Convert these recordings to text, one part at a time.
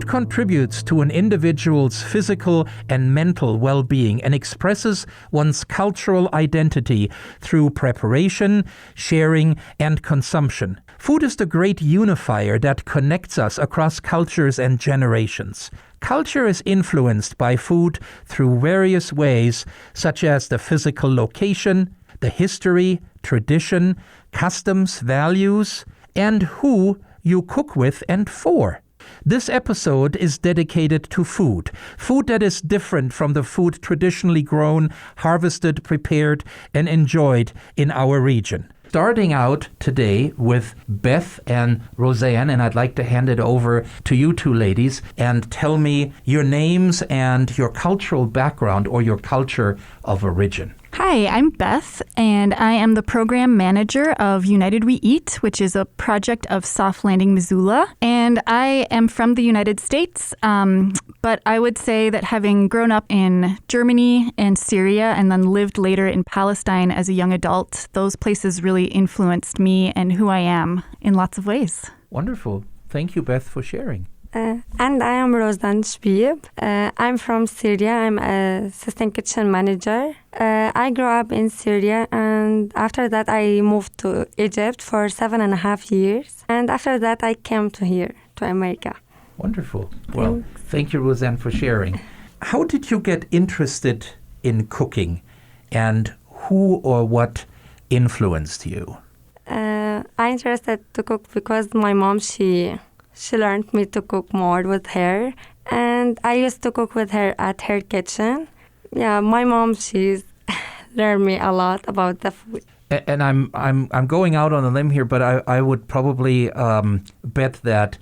Food contributes to an individual's physical and mental well-being and expresses one's cultural identity through preparation, sharing, and consumption. Food is the great unifier that connects us across cultures and generations. Culture is influenced by food through various ways, such as the physical location, the history, tradition, customs, values, and who you cook with and for. This episode is dedicated to food that is different from the food traditionally grown, harvested, prepared, and enjoyed in our region. Starting out today with Beth and Rosanne, and I'd like to hand it over to you two ladies and tell me your names and your cultural background or your culture of origin. Hi, I'm Beth, and I am the program manager of United We Eat, which is a project of Soft Landing, Missoula. And I am from the United States, but I would say that having grown up in Germany and Syria and then lived later in Palestine as a young adult, those places really influenced me and who I am in lots of ways. Wonderful. Thank you, Beth, for sharing. And I am Rosanne Speer. I'm from Syria. I'm an assistant kitchen manager. I grew up in Syria, and after that I moved to Egypt for 7.5 years. And after that I came to here, to America. Wonderful. Well, thank you, Rosanne, for sharing. How did you get interested in cooking, and who or what influenced you? I'm interested to cook because my mom, she learned me to cook more with her, and I used to cook with her at her kitchen. Yeah, my mom, she's learned me a lot about the food. And I'm going out on a limb here, but I would probably bet that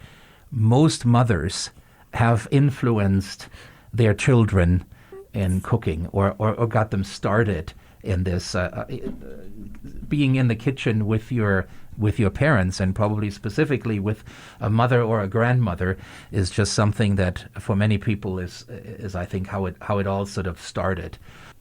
most mothers have influenced their children in cooking or got them started in this, being in the kitchen with your parents, and probably specifically with a mother or a grandmother, is just something that for many people is I think how it all sort of started.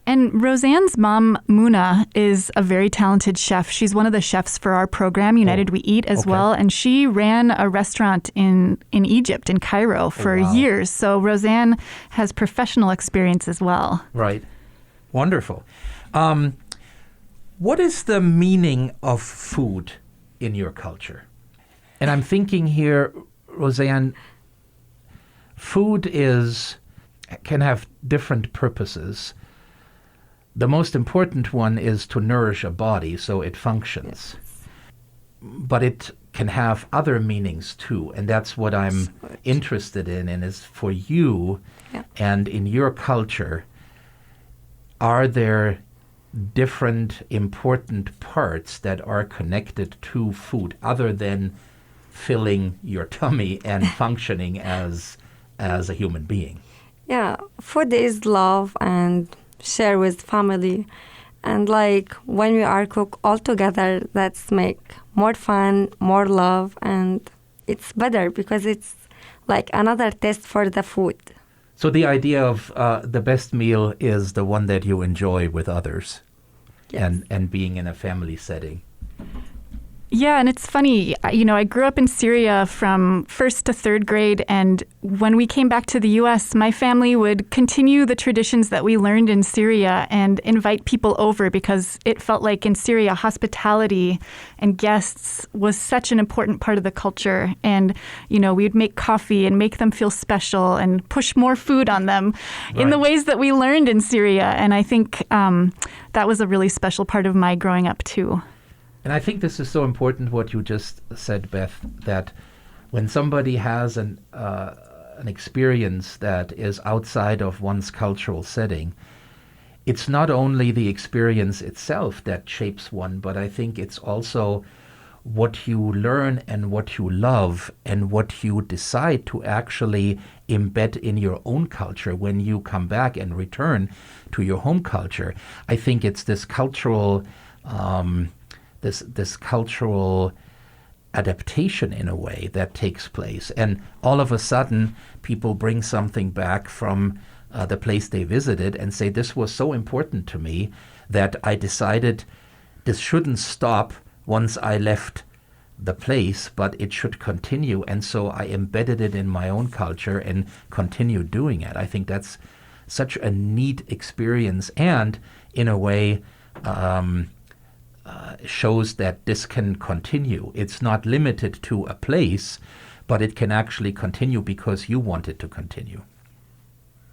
And Rosanne's mom, Muna, is a very talented chef. She's one of the chefs for our program, United We Eat, as well. And she ran a restaurant in Egypt, in Cairo, for years. So Rosanne has professional experience as well. Right. Wonderful. What is the meaning of food in your culture? And I'm thinking here, Rosanne, food can have different purposes. The most important one is to nourish a body so it functions. Yes. But it can have other meanings too, and that's what I'm interested in, and is for you and in your culture, are there different important parts that are connected to food other than filling your tummy and functioning as a human being? Yeah, food is love and share with family, and like when we are cook all together, that's make more fun, more love, and it's better because it's like another taste for the food. So the idea of the best meal is the one that you enjoy with others. Yes. And being in a family setting. Yeah, and it's funny, I grew up in Syria from 1st to 3rd grade, and when we came back to the U.S., my family would continue the traditions that we learned in Syria and invite people over, because it felt like in Syria, hospitality and guests was such an important part of the culture. And, we'd make coffee and make them feel special and push more food on them in the ways that we learned in Syria. And I think that was a really special part of my growing up, too. And I think this is so important what you just said, Beth, that when somebody has an experience that is outside of one's cultural setting, it's not only the experience itself that shapes one, but I think it's also what you learn and what you love and what you decide to actually embed in your own culture when you come back and return to your home culture. I think it's this cultural this cultural adaptation in a way that takes place. And all of a sudden, people bring something back from the place they visited and say, this was so important to me that I decided this shouldn't stop once I left the place, but it should continue. And so I embedded it in my own culture and continue doing it. I think that's such a neat experience, and in a way shows that this can continue. It's not limited to a place, but it can actually continue because you want it to continue.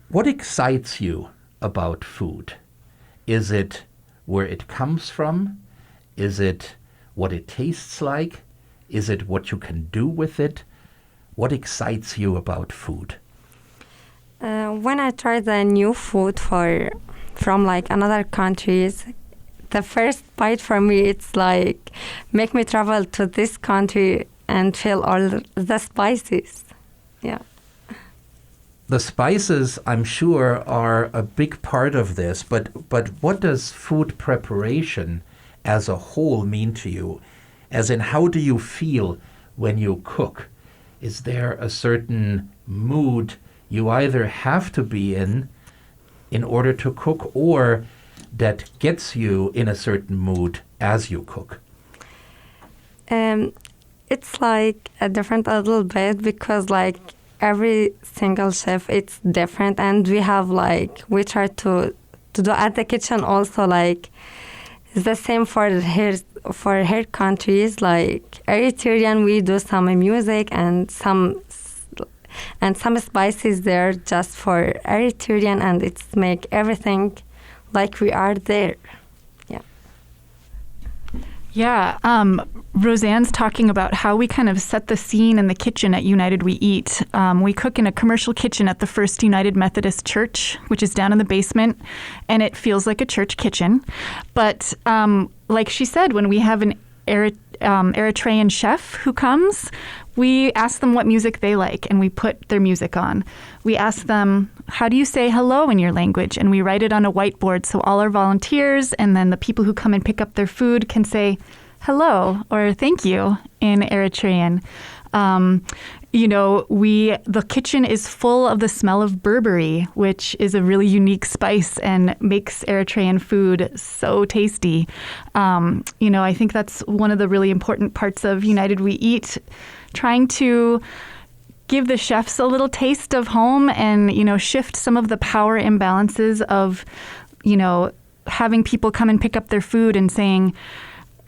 What excites you about food? Is it where it comes from? Is it what it tastes like? Is it what you can do with it? What excites you about food? When I try the new food from like another countries, the first bite for me, it's like make me travel to this country and feel all the spices. Yeah. The spices, I'm sure, are a big part of this, but what does food preparation as a whole mean to you? As in, how do you feel when you cook? Is there a certain mood you either have to be in order to cook, or that gets you in a certain mood as you cook? It's like a different a little bit, because like every single chef, it's different, and we try to do at the kitchen also, like it's the same for her countries. Like Eritrean, we do some music and some spices there just for Eritrean, and it's make everything like we are there. Yeah, Rosanne's talking about how we kind of set the scene in the kitchen at United We Eat. We cook in a commercial kitchen at the First United Methodist Church, which is down in the basement, and it feels like a church kitchen. But like she said, when we have an Eritrean chef who comes, we ask them what music they like, and we put their music on. We ask them, how do you say hello in your language? And we write it on a whiteboard so all our volunteers and then the people who come and pick up their food can say hello or thank you in Eritrean. The kitchen is full of the smell of Burberry, which is a really unique spice and makes Eritrean food so tasty. I think that's one of the really important parts of United We Eat, trying to give the chefs a little taste of home and, shift some of the power imbalances of, having people come and pick up their food and saying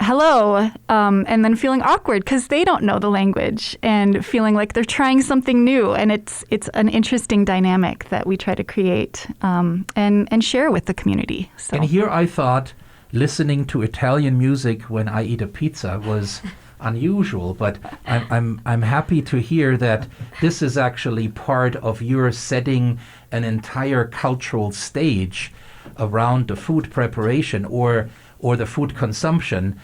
hello, and then feeling awkward because they don't know the language and feeling like they're trying something new. And it's an interesting dynamic that we try to create and share with the community. So. And here I thought listening to Italian music when I eat a pizza was unusual, but I'm happy to hear that this is actually part of your setting an entire cultural stage around the food preparation or the food consumption,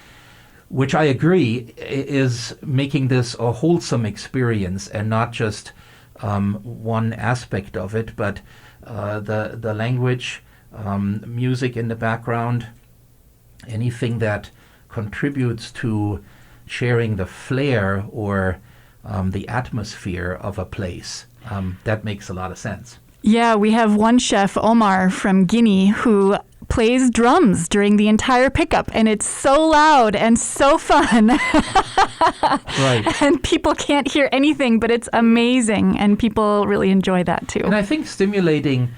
which I agree is making this a wholesome experience and not just one aspect of it, but the language, music in the background, anything that contributes to sharing the flair or the atmosphere of a place. That makes a lot of sense. Yeah, we have one chef, Omar from Guinea, who plays drums during the entire pickup, and it's so loud and so fun. Right. And people can't hear anything, but it's amazing, and people really enjoy that too. And I think stimulating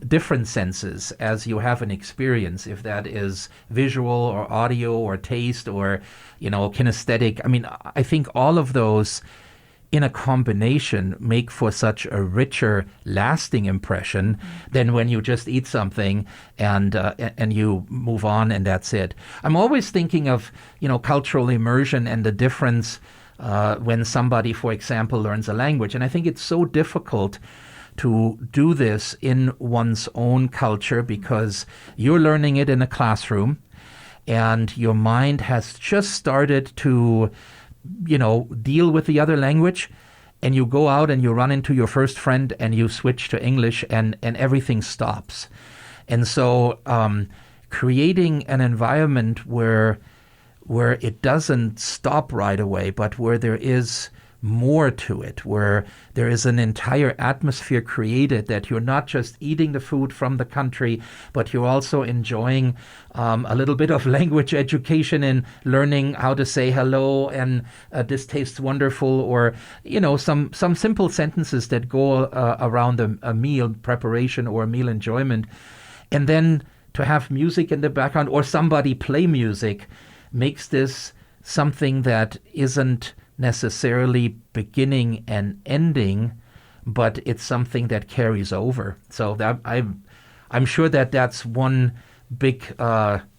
different senses as you have an experience, if that is visual or audio or taste or, kinesthetic. I mean, I think all of those in a combination make for such a richer, lasting impression than when you just eat something and you move on and that's it. I'm always thinking of, cultural immersion and the difference when somebody, for example, learns a language. And I think it's so difficult to do this in one's own culture because you're learning it in a classroom and your mind has just started to deal with the other language, and you go out and you run into your first friend and you switch to English and everything stops. And so creating an environment where it doesn't stop right away, but where there is more to it, where there is an entire atmosphere created that you're not just eating the food from the country, but you're also enjoying a little bit of language education and learning how to say hello and this tastes wonderful, or some simple sentences that go around a meal preparation or a meal enjoyment. And then to have music in the background or somebody play music makes this something that isn't necessarily beginning and ending, but it's something that carries over. So that I'm sure that that's one big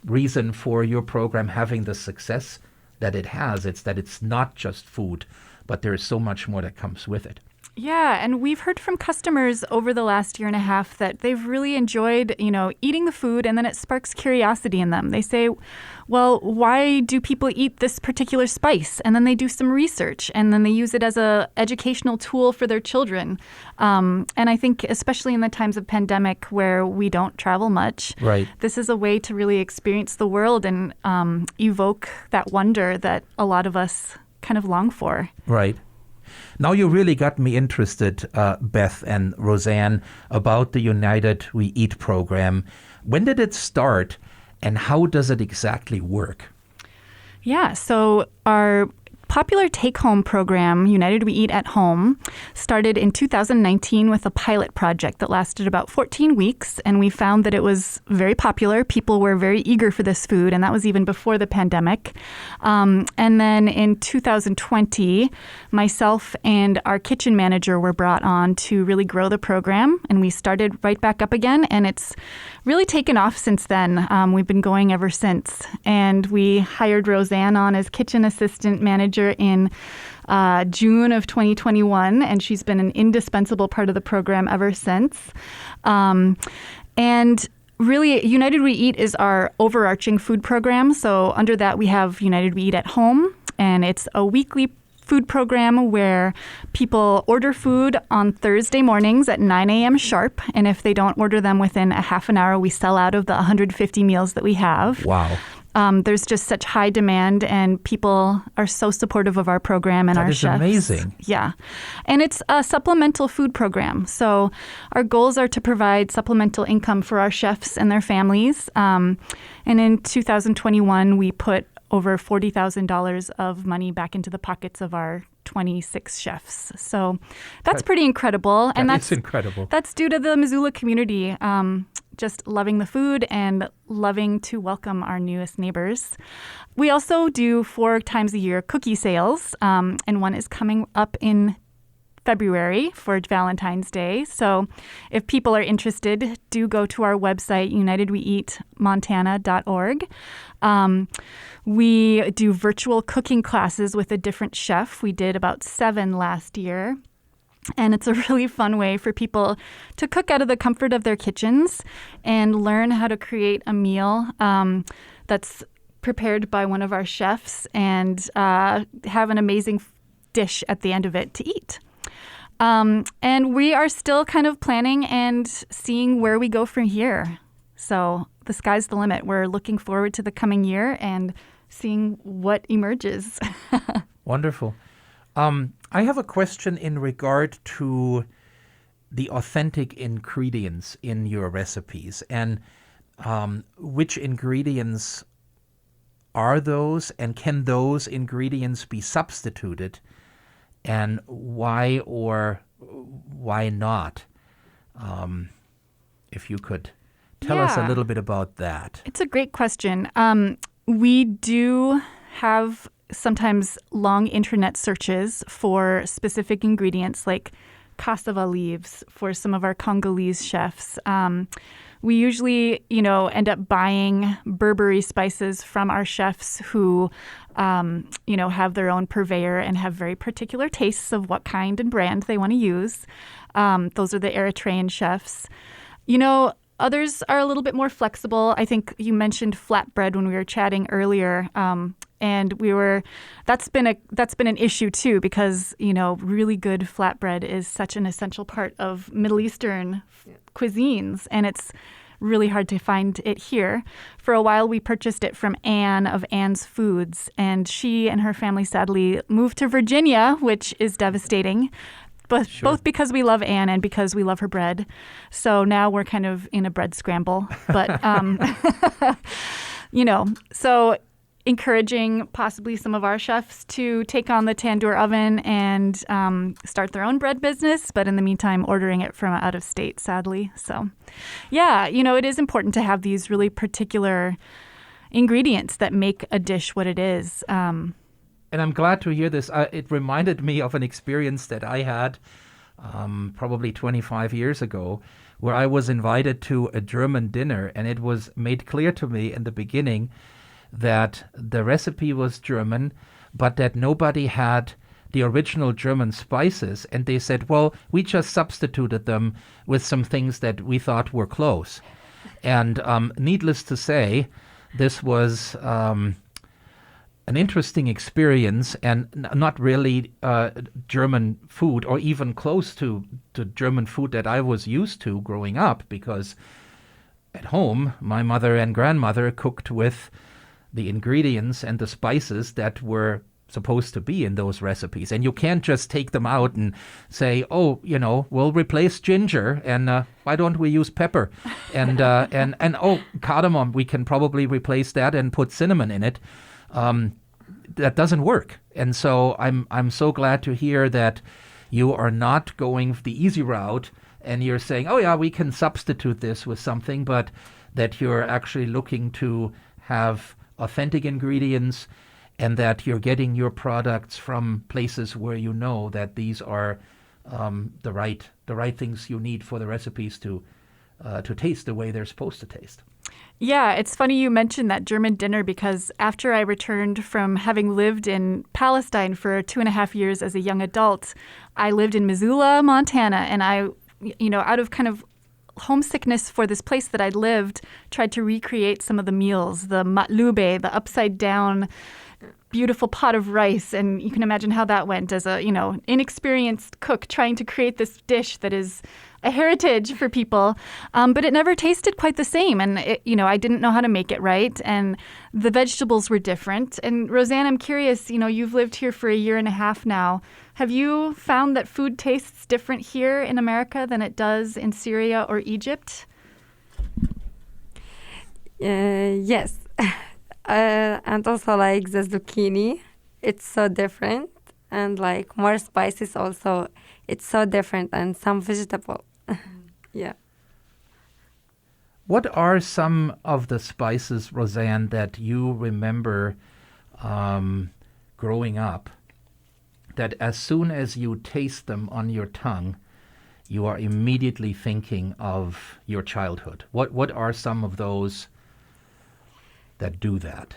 reason for your program having the success that it has. It's that it's not just food, but there is so much more that comes with it. Yeah, and we've heard from customers over the last year and a half that they've really enjoyed, eating the food, and then it sparks curiosity in them. They say, well, why do people eat this particular spice? And then they do some research, and then they use it as a educational tool for their children. And I think especially in the times of pandemic where we don't travel much, right, this is a way to really experience the world and evoke that wonder that a lot of us kind of long for. Right. Now you really got me interested, Beth and Rosanne, about the United We Eat program. When did it start, and how does it exactly work? Yeah, so our popular take-home program, United We Eat at Home, started in 2019 with a pilot project that lasted about 14 weeks, and we found that it was very popular. People were very eager for this food, and that was even before the pandemic. And then in 2020, myself and our kitchen manager were brought on to really grow the program, and we started right back up again, and it's really taken off since then. We've been going ever since, and we hired Rosanne on as kitchen assistant manager in June of 2021, and she's been an indispensable part of the program ever since. And really, United We Eat is our overarching food program. So under that, we have United We Eat at Home, and it's a weekly food program where people order food on Thursday mornings at 9 a.m. sharp. And if they don't order them within a half an hour, we sell out of the 150 meals that we have. Wow. There's just such high demand, and people are so supportive of our program and our chefs. That is amazing. Yeah. And it's a supplemental food program. So our goals are to provide supplemental income for our chefs and their families. And in 2021, we put over $40,000 of money back into the pockets of our 26 chefs. So that's pretty incredible. That's incredible. That's due to the Missoula community just loving the food and loving to welcome our newest neighbors. We also do 4 times a year cookie sales, and one is coming up in February for Valentine's Day. So if people are interested, do go to our website, unitedweeatmontana.org. We do virtual cooking classes with a different chef. We did about 7 last year. And it's a really fun way for people to cook out of the comfort of their kitchens and learn how to create a meal that's prepared by one of our chefs and have an amazing dish at the end of it to eat. And we are still kind of planning and seeing where we go from here. So the sky's the limit. We're looking forward to the coming year and seeing what emerges. Wonderful. I have a question in regard to the authentic ingredients in your recipes, and which ingredients are those, and can those ingredients be substituted, and why or why not? If you could tell us a little bit about that. It's a great question. We do have sometimes long internet searches for specific ingredients like cassava leaves for some of our Congolese chefs. We usually, end up buying Burberry spices from our chefs who, have their own purveyor and have very particular tastes of what kind and brand they want to use. Those are the Eritrean chefs. Others are a little bit more flexible. I think you mentioned flatbread when we were chatting earlier. And that's been an issue too, because, really good flatbread is such an essential part of Middle Eastern cuisines. And it's really hard to find it here. For a while, we purchased it from Anne of Anne's Foods, and she and her family sadly moved to Virginia, which is devastating. But both because we love Anne and because we love her bread. So now we're kind of in a bread scramble. But, so encouraging possibly some of our chefs to take on the tandoor oven and start their own bread business. But in the meantime, ordering it from out of state, sadly. So, it is important to have these really particular ingredients that make a dish what it is. And I'm glad to hear this. It reminded me of an experience that I had probably 25 years ago, where I was invited to a German dinner, and it was made clear to me in the beginning that the recipe was German, but that nobody had the original German spices. And they said, well, we just substituted them with some things that we thought were close. And needless to say, this was an interesting experience, and not really German food, or even close to German food that I was used to growing up, because at home my mother and grandmother cooked with the ingredients and the spices that were supposed to be in those recipes. And you can't just take them out and say, oh, we'll replace ginger, and why don't we use pepper? And oh, cardamom, we can probably replace that and put cinnamon in it. That doesn't work. And so I'm so glad to hear that you are not going the easy route and you're saying, oh yeah, we can substitute this with something, but that you're actually looking to have authentic ingredients, and that you're getting your products from places where you know that these are the right things you need for the recipes to taste the way they're supposed to taste. Yeah, it's funny you mentioned that German dinner, because after I returned from having lived in Palestine for 2.5 years as a young adult, I lived in Missoula, Montana, and I, out of kind of homesickness for this place that I'd lived, tried to recreate some of the meals, the matlube, the upside down beautiful pot of rice, and you can imagine how that went as a, inexperienced cook trying to create this dish that is a heritage for people, but it never tasted quite the same, and I didn't know how to make it right, and the vegetables were different. And Rozan, I'm curious, you've lived here for 1.5 years now. Have you found that food tastes different here in America than it does in Syria or Egypt? Yes. And also like the zucchini, it's so different, and like more spices also, it's so different, and some vegetable. Yeah. What are some of the spices, Rozan, that you remember growing up, that as soon as you taste them on your tongue, you are immediately thinking of your childhood? What are some of those that do that?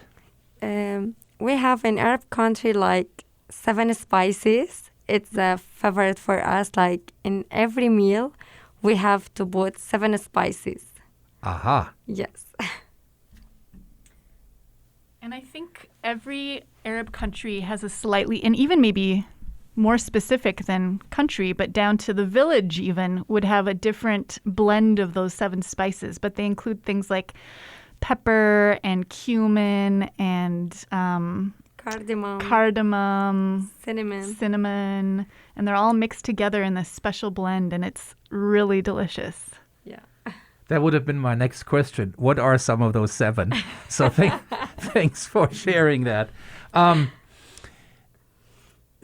We have in Arab country like 7 spices. It's a favorite for us. Like in every meal, we have to put 7 spices. Aha. Yes. And I think every Arab country has a slightly, and even maybe more specific than country, but down to the village even, would have a different blend of those 7 spices. But they include things like pepper and cumin and cardamom, cinnamon, and they're all mixed together in this special blend, and it's really delicious. Yeah. That would have been my next question. What are some of those 7? So thanks for sharing that.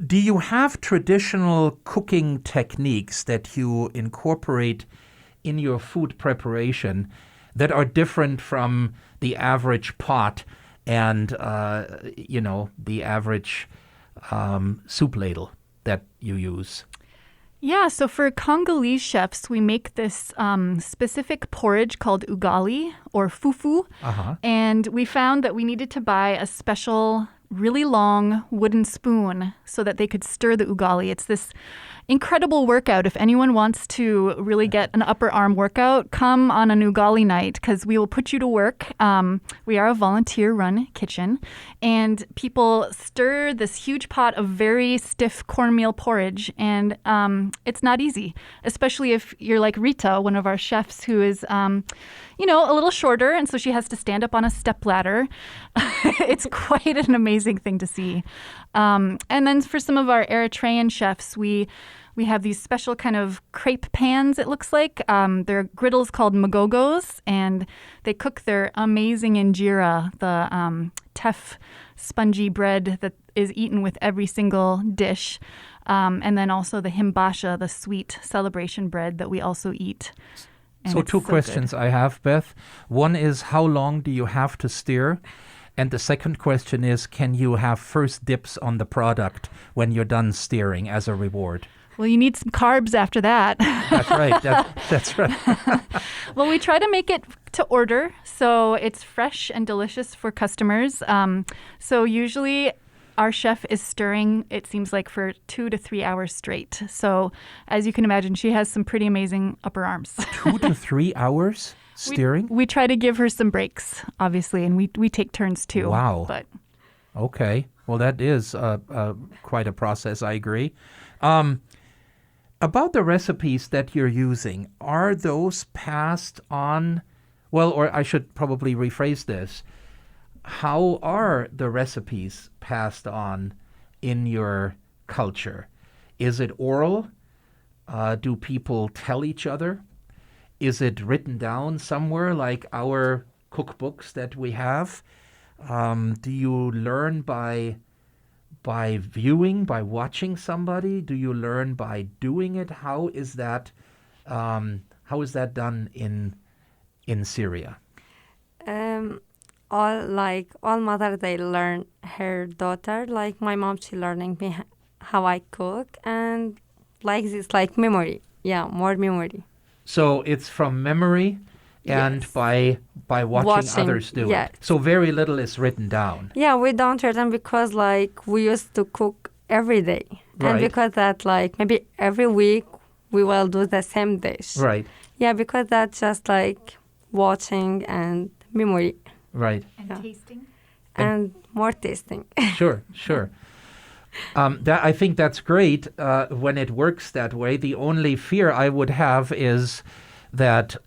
Do you have traditional cooking techniques that you incorporate in your food preparation that are different from the average pot and, the average soup ladle that you use? Yeah, so for Congolese chefs, we make this specific porridge called ugali or fufu. Uh-huh. And we found that we needed to buy a special, really long wooden spoon so that they could stir the ugali. It's this incredible workout. If anyone wants to really get an upper arm workout, come on an ugali night, because we will put you to work. We are a volunteer-run kitchen, and people stir this huge pot of very stiff cornmeal porridge, and it's not easy, especially if you're like Rita, one of our chefs, who is, a little shorter, and so she has to stand up on a stepladder. It's quite an amazing thing to see. And then for some of our Eritrean chefs, we have these special kind of crepe pans, it looks like. They're griddles called magogos, and they cook their amazing injera, the teff spongy bread that is eaten with every single dish. And then also the himbasha, the sweet celebration bread that we also eat. And so two questions I have, Beth. One is, how long do you have to steer? And the second question is, can you have first dips on the product when you're done steering as a reward? Well, you need some carbs after that. That's right. That's right. Well, we try to make it to order, so it's fresh and delicious for customers. So usually our chef is stirring, it seems like, for 2 to 3 hours straight. So as you can imagine, she has some pretty amazing upper arms. 2 to 3 hours steering? We try to give her some breaks, obviously, and we take turns too. Wow. But okay. Well, that is quite a process, I agree. About the recipes that you're using, are those passed on? Well, or I should probably rephrase this. How are the recipes passed on in your culture? Is it oral? Do people tell each other? Is it written down somewhere like our cookbooks that we have? Do you learn by viewing, by watching somebody? Do you learn by doing it? How is that done in Syria? All mother, they learn her daughter. Like my mom, she learning me how I cook, and like this, like memory. Yeah, more memory. So it's from memory and yes. by watching others do it. So very little is written down. Yeah, we don't write them because like we used to cook every day. Right. And because that like maybe every week we will do the same dish. Right. Yeah, because that's just like watching and memory. Right. And tasting. And more tasting. Sure. I think that's great when it works that way. The only fear I would have is that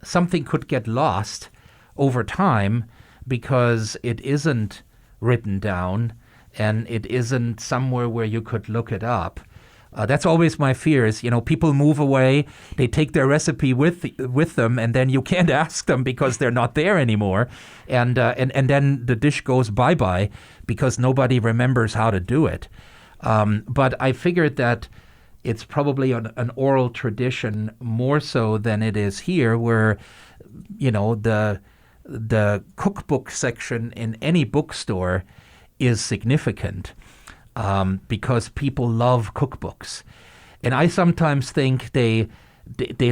something could get lost over time because it isn't written down and it isn't somewhere where you could look it up. That's always my fear is, people move away, they take their recipe with them, and then you can't ask them because they're not there anymore. And then the dish goes bye-bye because nobody remembers how to do it. But I figured that it's probably an oral tradition more so than it is here, where, the cookbook section in any bookstore is significant. Because people love cookbooks. And I sometimes think they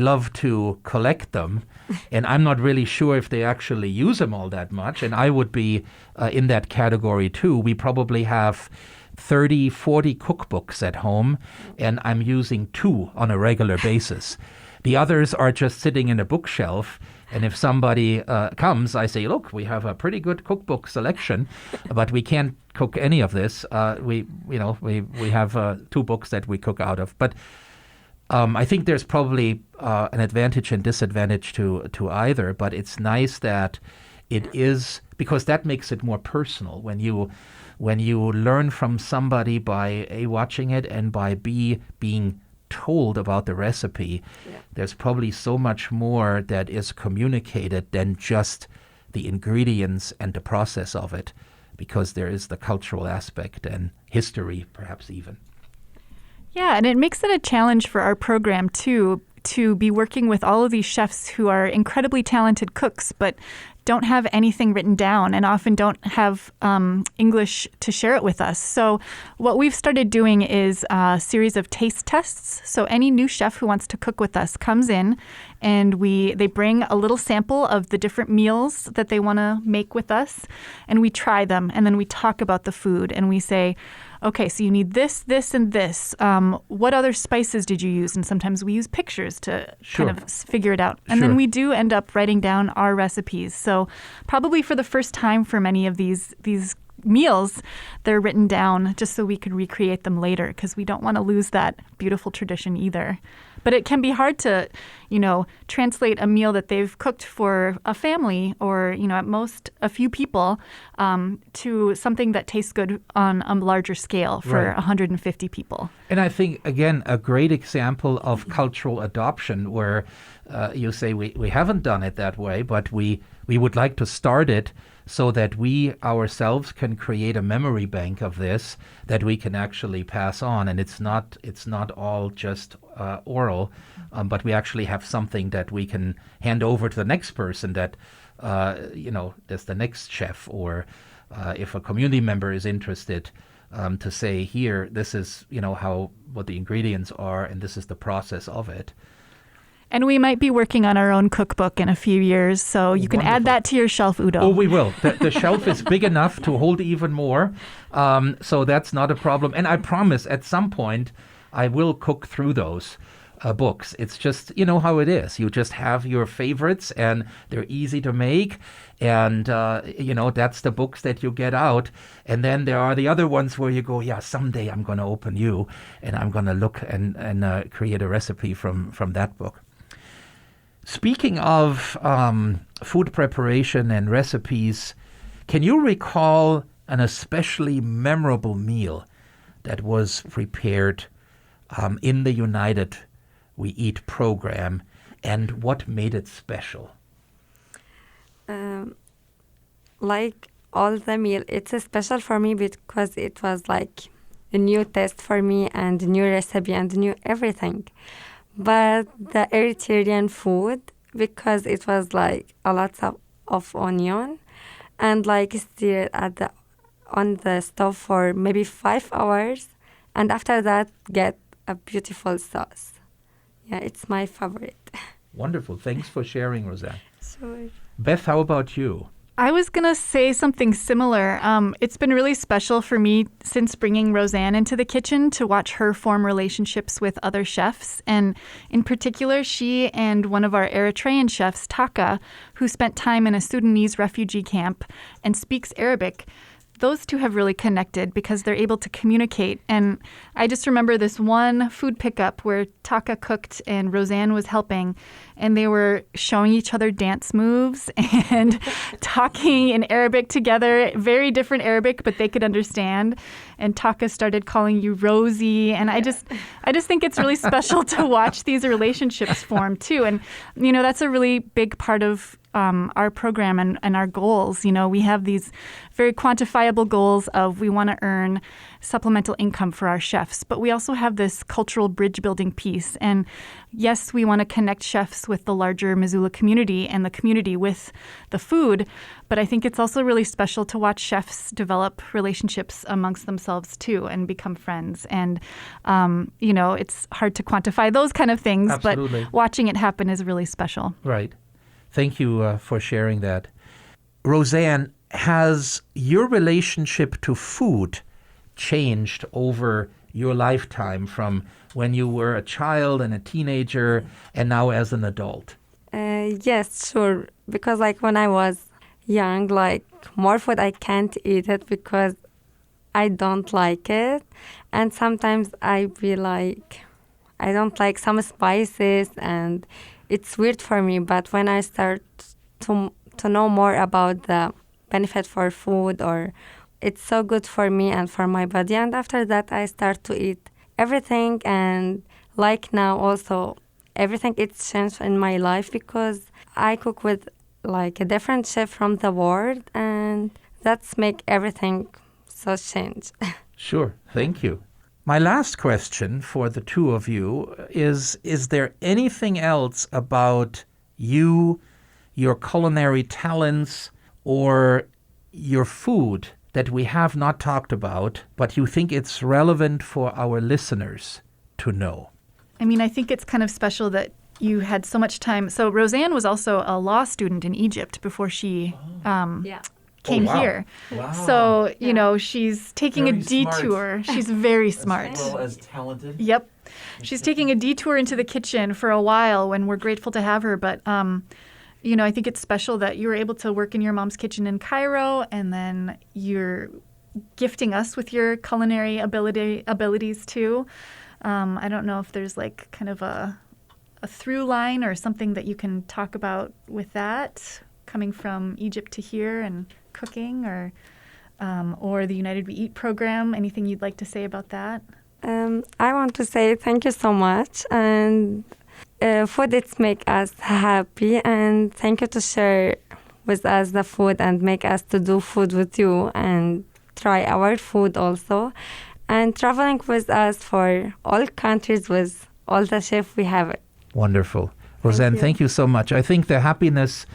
love to collect them, and I'm not really sure if they actually use them all that much, and I would be in that category too. We probably have 30, 40 cookbooks at home, and I'm using 2 on a regular basis. The others are just sitting in a bookshelf, and if somebody comes, I say, look, we have a pretty good cookbook selection, but we can't cook any of this. We have 2 books that we cook out of. But I think there's probably an advantage and disadvantage to either, but it's nice that it is, because that makes it more personal when you learn from somebody by A, watching it, and by B, being told about the recipe. Yeah. There's probably so much more that is communicated than just the ingredients and the process of it, because there is the cultural aspect and history, perhaps even. Yeah, and it makes it a challenge for our program too, to be working with all of these chefs who are incredibly talented cooks, but don't have anything written down and often don't have English to share it with us. So what we've started doing is a series of taste tests. So any new chef who wants to cook with us comes in and they bring a little sample of the different meals that they want to make with us, and we try them, and then we talk about the food, and we say, okay, so you need this, this, and this. What other spices did you use? And sometimes we use pictures to kind of figure it out. And then we do end up writing down our recipes. So probably for the first time for many of these meals, they're written down just so we could recreate them later, because we don't want to lose that beautiful tradition either. But it can be hard to, translate a meal that they've cooked for a family or, at most a few people to something that tastes good on a larger scale for Right. 150 people. And I think, again, a great example of cultural adoption where you say we haven't done it that way, but we would like to start it so that we ourselves can create a memory bank of this that we can actually pass on. And it's not all just oral, but we actually have something that we can hand over to the next person that, as the next chef, or if a community member is interested, to say, here, this is, what the ingredients are, and this is the process of it. And we might be working on our own cookbook in a few years, so you can add Wonderful. that to your shelf, Udo. Oh, we will. The shelf is big enough to hold even more, so that's not a problem. And I promise at some point I will cook through those books. It's just, how it is. You just have your favorites, and they're easy to make, and, that's the books that you get out. And then there are the other ones where you go, yeah, someday I'm going to open you, and I'm going to look and create a recipe from that book. Speaking of food preparation and recipes, can you recall an especially memorable meal that was prepared in the United We Eat program, and what made it special? Like all the meal, it's special for me because it was like a new taste for me and a new recipe and new everything. But the Eritrean food, because it was like a lot of onion and like stir on the stove for maybe 5 hours, and after that get a beautiful sauce. Yeah, it's my favorite. Wonderful. Thanks for sharing, Rosanne. Sure. Beth, how about you? I was going to say something similar. It's been really special for me since bringing Rosanne into the kitchen to watch her form relationships with other chefs. And in particular, she and one of our Eritrean chefs, Taka, who spent time in a Sudanese refugee camp and speaks Arabic, those two have really connected because they're able to communicate. And I just remember this one food pickup where Taka cooked and Rosanne was helping, and they were showing each other dance moves and talking in Arabic together, very different Arabic, but they could understand. And Taka started calling you Rosie. And I just think it's really special to watch these relationships form too. And, that's a really big part of our program and our goals. We have these very quantifiable goals of we want to earn supplemental income for our chefs, but we also have this cultural bridge building piece. And yes, we want to connect chefs with the larger Missoula community and the community with the food, but I think it's also really special to watch chefs develop relationships amongst themselves too and become friends. And, it's hard to quantify those kind of things, Absolutely. But watching it happen is really special. Right. Thank you for sharing that. Rosanne, has your relationship to food changed over your lifetime from when you were a child and a teenager and now as an adult? Yes, sure. Because like when I was young, like more food I can't eat it because I don't like it. And sometimes I be like, I don't like some spices and it's weird for me. But when I start to know more about the benefit for food, or it's so good for me and for my body, and after that I start to eat everything. And like now also everything it's changed in my life because I cook with like a different chef from the world, and that's make everything so change. Sure. Thank you. My last question for the two of you is there anything else about you, your culinary talents, or your food that we have not talked about, but you think it's relevant for our listeners to know? I mean, I think it's kind of special that you had so much time. So Rosanne was also a law student in Egypt before she came wow. here. Wow. So, she's taking Very a detour. She's very smart. As well as talented. Yep. She's taking a detour into the kitchen for a while, and we're grateful to have her. But, I think it's special that you were able to work in your mom's kitchen in Cairo, and then you're gifting us with your culinary abilities too. I don't know if there's like kind of a a through line or something that you can talk about with that, coming from Egypt to here and cooking, or the United We Eat program? Anything you'd like to say about that? I want to say thank you so much, and food it make us happy, and thank you to share with us the food and make us to do food with you and try our food also, and traveling with us for all countries with all the chefs we have. Wonderful. Rosanne, thank you so much. I think the happiness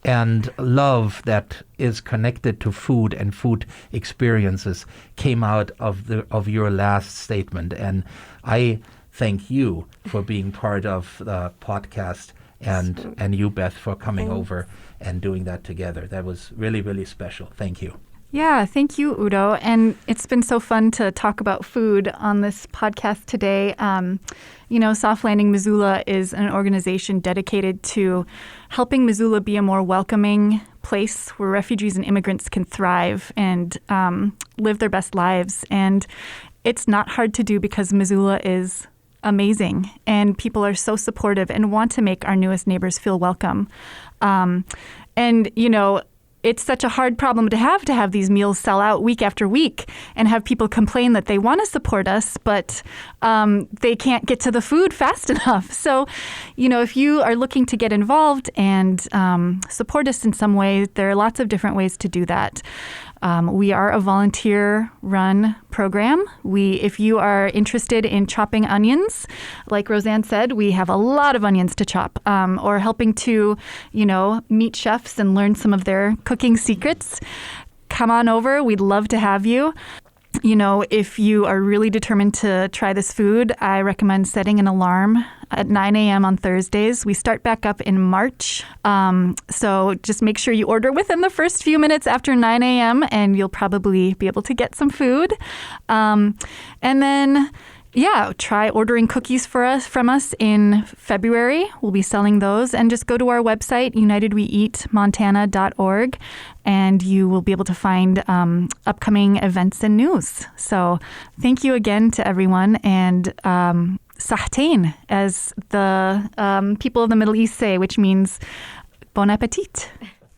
and love that is connected to food and food experiences came out of your last statement. And I thank you for being part of the podcast, and you, Beth, for coming over and doing that together. That was really, really special. Thank you. Yeah, thank you, Udo. And it's been so fun to talk about food on this podcast today. Soft Landing Missoula is an organization dedicated to helping Missoula be a more welcoming place where refugees and immigrants can thrive and live their best lives. And it's not hard to do because Missoula is amazing and people are so supportive and want to make our newest neighbors feel welcome. It's such a hard problem to have these meals sell out week after week and have people complain that they want to support us, but they can't get to the food fast enough. So, if you are looking to get involved and support us in some way, there are lots of different ways to do that. We are a volunteer-run program. If you are interested in chopping onions, like Rosanne said, we have a lot of onions to chop, or helping to, meet chefs and learn some of their cooking secrets. Come on over. We'd love to have you. If you are really determined to try this food, I recommend setting an alarm at 9 a.m. on Thursdays. We start back up in March. So just make sure you order within the first few minutes after 9 a.m. and you'll probably be able to get some food. And then try ordering cookies from us in February. We'll be selling those. And just go to our website, unitedweeatmontana.org, and you will be able to find upcoming events and news. So thank you again to everyone. And sahtain, as the people of the Middle East say, which means bon appetit.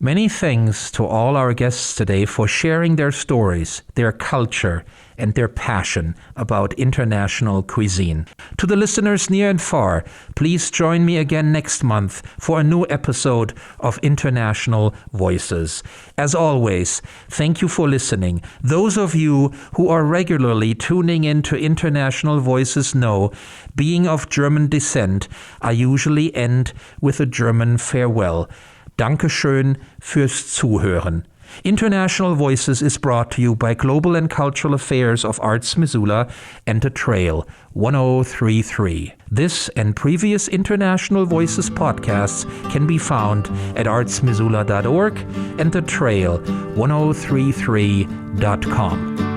Many thanks to all our guests today for sharing their stories, their culture, and their passion about international cuisine. To the listeners near and far, please join me again next month for a new episode of International Voices. As always, thank you for listening. Those of you who are regularly tuning into International Voices know, being of German descent, I usually end with a German farewell. Dankeschön fürs Zuhören. International Voices is brought to you by Global and Cultural Affairs of Arts Missoula and The Trail 1033. This and previous International Voices podcasts can be found at artsmissoula.org and thetrail1033.com.